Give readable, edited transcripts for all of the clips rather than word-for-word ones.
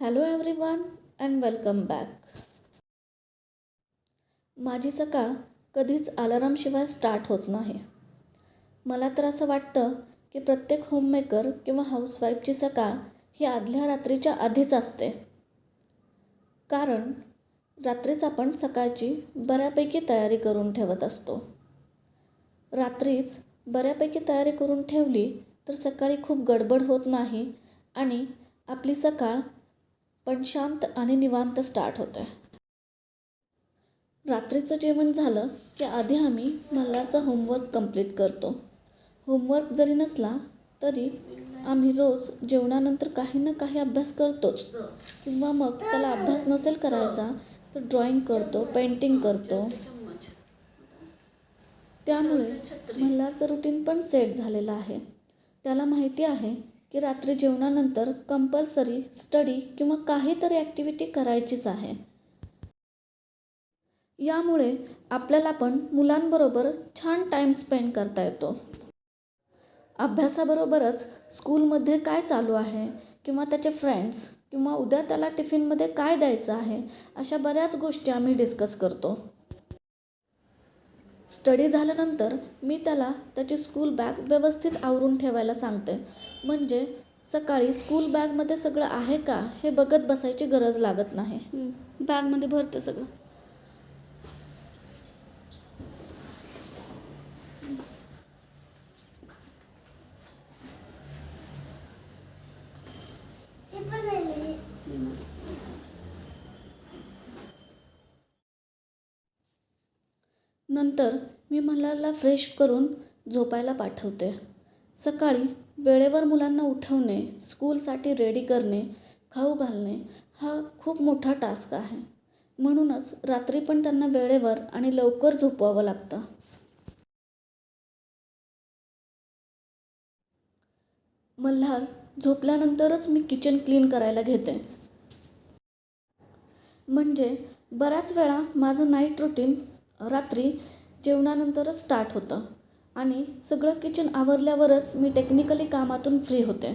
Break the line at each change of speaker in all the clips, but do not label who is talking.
Hello everyone and welcome back. माझी सकाळ कधीच अलारामशिवाय स्टार्ट होत नाही. मला तर असं वाटतं की प्रत्येक होममेकर किंवा हाऊसवाईफची सकाळ ही आदल्या रात्रीच्या आधीच असते. कारण रात्रीच आपण सकाळची बऱ्यापैकी तयारी करून ठेवत असतो. रात्रीच बऱ्यापैकी तयारी करून ठेवली तर सकाळी खूप गडबड होत नाही आणि आपली सकाळ पण शांत आणि निवांत स्टार्ट होते. रात्रीचं जेवण झालं की आधी आम्ही मल्हारचा होमवर्क कंप्लीट करतो. होमवर्क जरी नसला तरी आम्ही रोज जेवणानंतर काही ना काही अभ्यास करतोच. किंवा मग त्याला अभ्यास नसेल करायचा तर ड्रॉइंग करतो, पेंटिंग करतो. त्यामुळे मल्हारचं रुटीन पण सेट झालेलं आहे. त्याला माहिती आहे की रात्री जेवणानंतर कंपल्सरी स्टडी किंवा काहीतरी ॲक्टिव्हिटी करायचीच आहे. यामुळे आपल्याला पण मुलांबरोबर छान टाईम स्पेंड करता येतो. अभ्यासाबरोबरच स्कूलमध्ये काय चालू आहे किंवा त्याचे फ्रेंड्स किंवा उद्या त्याला टिफिनमध्ये काय द्यायचं आहे अशा बऱ्याच गोष्टी आम्ही डिस्कस करतो. स्टडी झाल्यानंतर मी त्याला त्याची स्कूल बॅग व्यवस्थित आवरून ठेवायला सांगते. म्हणजे सकाळी स्कूल बॅगमध्ये सगळं आहे का हे बघत बसायची गरज लागत नाही. बॅगमध्ये भरते सगळं. नंतर मी मल्हारला फ्रेश करून झोपायला पाठवते. सकाळी वेळेवर मुलांना उठवणे, स्कूलसाठी रेडी करणे, खाऊ घालणे हा खूप मोठा टास्क आहे. म्हणूनच रात्री पण त्यांना वेळेवर आणि लवकर झोपवावं लागतं. मल्हार झोपल्यानंतरच मी किचन क्लीन करायला घेते. म्हणजे बऱ्याच वेळा माझं नाईट रुटीन रात्री जेवणानंतरच स्टार्ट होतं आणि सगळं किचन आवरल्यावरच मी टेक्निकली कामातून फ्री होते.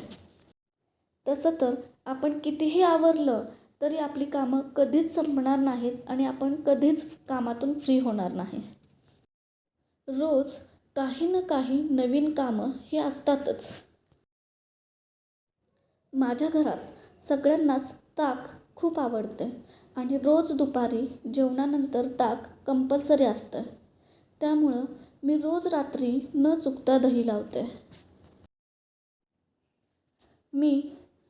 तसं तर आपण कितीही आवरलं तरी आपली कामं कधीच संपणार नाहीत आणि आपण कधीच कामातून फ्री होणार नाही. रोज काही ना काही नवीन कामं ही असतातच. माझ्या घरात सगळ्यांनाच ताक खूप आवडते आणि रोज दुपारी जेवणानंतर ताक कंपल्सरी असतं. त्यामुळं मी रोज रात्री न चुकता दही लावते. मी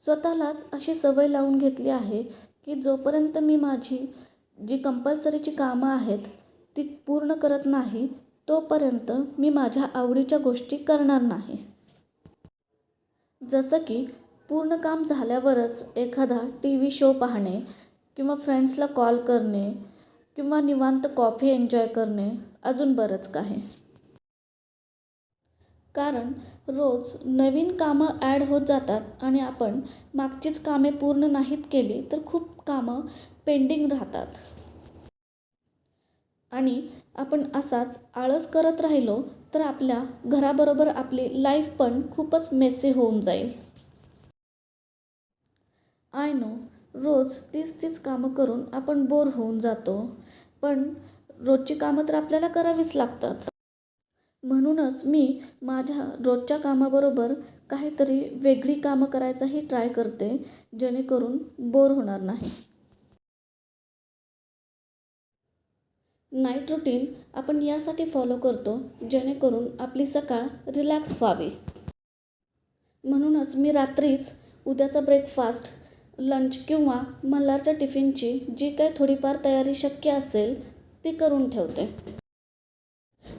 स्वतःलाच अशी सवय लावून घेतली आहे की जोपर्यंत मी माझी जी कंपल्सरीची कामं आहेत ती पूर्ण करत नाही तोपर्यंत मी माझ्या आवडीच्या गोष्टी करणार नाही. जसं की पूर्ण काम झाल्यावरच एखादा TV शो पाहणे किंवा फ्रेंड्सला कॉल करणे किंवा निवांत कॉफी एन्जॉय करणे, अजून बरंच काही. कारण रोज नवीन कामं ॲड होत जातात आणि आपण मागचीच कामे पूर्ण नाहीत केली तर खूप कामं पेंडिंग राहतात. आणि आपण असाच आळस करत राहिलो तर आपल्या घराबरोबर आपली लाईफ पण खूपच मेसी होऊन जाईल. आय नो, रोज तीच कामं करून आपण बोर होऊन जातो. पण रोजची कामं तर आपल्याला करावीच लागतात. म्हणूनच मी माझ्या रोजच्या कामाबरोबर काहीतरी वेगळी कामं करायचाही ट्राय करते जेणेकरून बोर होणार नाही. नाईट रुटीन आपण यासाठी फॉलो करतो जेणेकरून आपली सकाळ रिलॅक्स व्हावी. म्हणूनच मी रात्रीच उद्याचा ब्रेकफास्ट, लंच किंवा मल्हारच्या टिफिनची जी काही थोडीफार तयारी शक्य असेल ती करून ठेवते.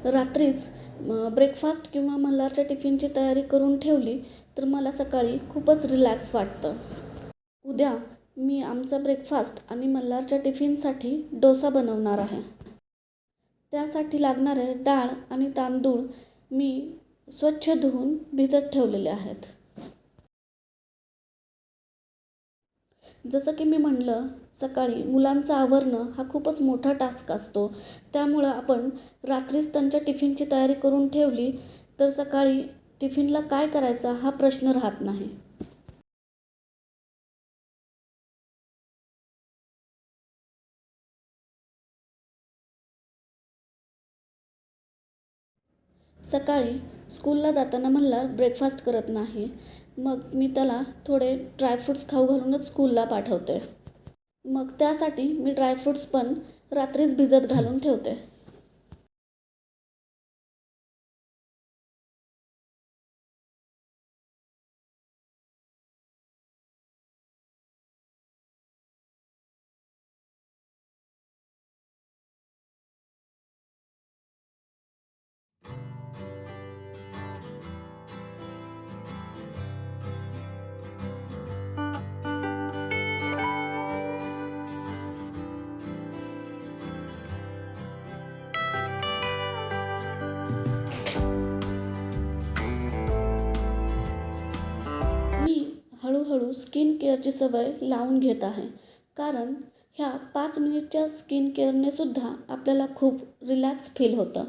रात्रीच ब्रेकफास्ट किंवा मल्हारच्या टिफिनची तयारी करून ठेवली तर मला सकाळी खूपच रिलॅक्स वाटतं. उद्या मी आमचा ब्रेकफास्ट आणि मल्हारच्या टिफिनसाठी डोसा बनवणार आहे. त्यासाठी लागणारे डाळ आणि तांदूळ मी स्वच्छ धुवून भिजत ठेवलेले आहेत. जसं की मी म्हणलं, सकाळी मुलांचं आवरणं हा खूपच मोठा टास्क असतो. त्यामुळं आपण रात्रीच त्यांच्या टिफिनची तयारी करून ठेवली तर सकाळी टिफिनला काय करायचा हा प्रश्न राहत नाही. सकाळी स्कूलला जाताना म्हणला ब्रेकफास्ट करत नाही. मग मी त्याला थोडे ड्रायफ्रूट्स खाऊ घालूनच स्कूलला पाठवते. मग त्यासाठी मी ड्रायफ्रूट्स पण रात्रीच भिजत घालून ठेवते. मी हळूहळू स्किन केअरची सवय लावून घेत आहे. कारण ह्या 5 मिनिटच्या स्किन केअरने सुद्धा आपल्याला खूप रिलॅक्स फील होतं.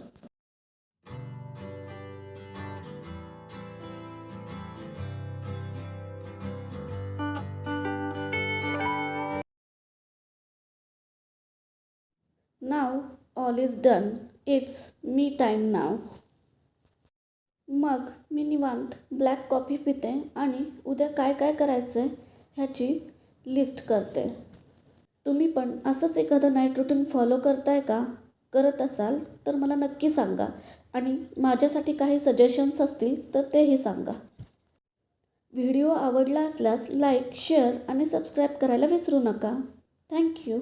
Now all is done. It's me time now. मग मी निवांत ब्लॅक कॉफी पिते आणि उद्या काय काय करायचं ह्याची लिस्ट करते. तुम्ही पण असंच एखादं नाईट रुटीन फॉलो करताय का? करत असाल तर मला नक्की सांगा आणि माझ्यासाठी काही सजेशन्स असतील तर तेही सांगा. व्हिडिओ आवडला असल्यास लाईक, शेअर आणि सबस्क्राईब करायला विसरू नका. थँक्यू.